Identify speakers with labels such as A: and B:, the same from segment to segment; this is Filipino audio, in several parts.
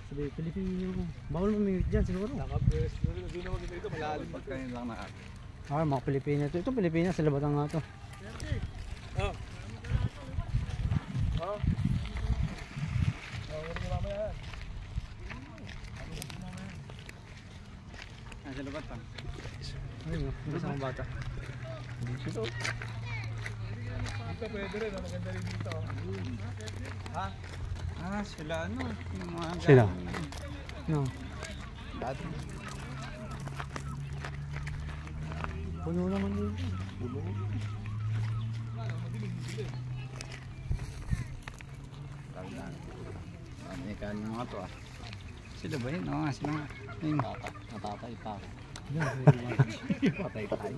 A: Sabi, Pilipino. Bawal mamimik dyan siguro.
B: Nakapwesto rin. Hindi naman dito malalim.
C: Pagkain lang na.
A: Ah, mga Pilipino ito. Ito Pilipinas, sa Labatang nga ito.
B: Oh. Oh. Wala na mamaya yan.
C: Nasa Labatang.
A: Ayun, hindi sa mga bata.
B: Dito. Dito pwede rin. Maganda rin dito. Ha?
C: Ah, sila ano? Yung mga
A: Sila? No.
C: dati.
A: Puno naman yun.
B: Bulo.
C: Tawag na. Ano yung mga to ah. Sila ba yun? Oo nga, sila nga. Ayun.
A: Natatay pa ako.
C: Patay tayo.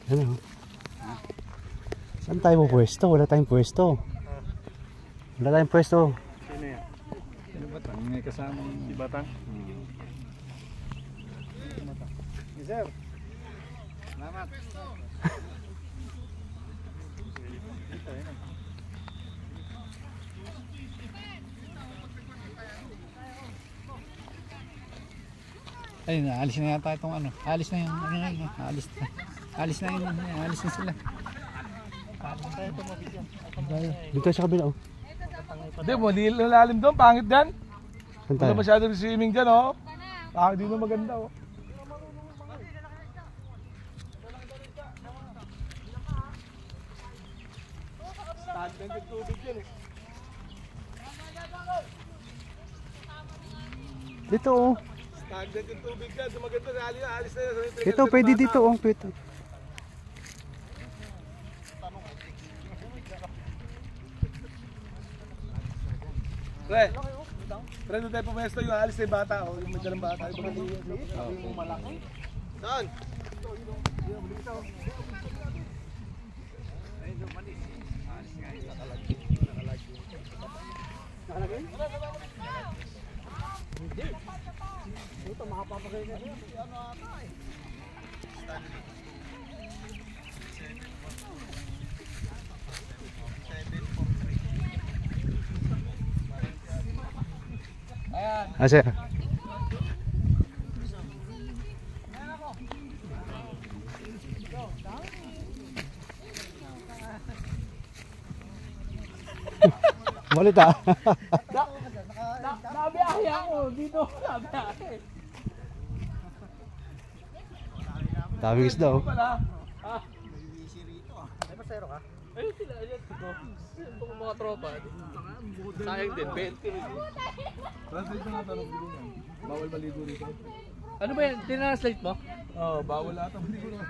A: Ano? Saan tayo pwesto? Wala tayong pwesto. Wala tayong pwesto.
B: Sino yan?
C: Sino ba ito? May kasama.
B: Si Batang? Yes, sir.
C: Salamat. Ay, naalis na yata itong ano. Alis na yung ano na yun. Alis na. Alis na yun. Alis na sila.
A: Dito sa kabila oh.
B: Hindi, mali lalim doon. Pangit dyan.
A: Saan
B: Wala
A: tayo?
B: masyadong swimming dyan, oh. Pangit dito maganda, oh. Stagnant yung tubig dyan, eh.
A: Dito oh.
B: Stagnant yung tubig dyan. So maganda na alis na yan.
A: Dito, pwede dito oh. Pwede.
B: Pre, doon tayo pumesto yung alis na yung bata, oh. Yung may dalang bata. Yung malaki. Saan?
A: Ito makapapagay na rin. Ah, sir. Malit ah.
B: Nabiyahe ako dito. Nabiyahe.
A: Daming isda oh.
B: Ay, pasero ka? Ayun sila. Ayun sila. Itong mga tropa. Sayang din. 20. Translate na tanong dito yan. Bawal maligo rito. Ano ba yan? Tinranslate mo? Oo, bawal ata maligo rito.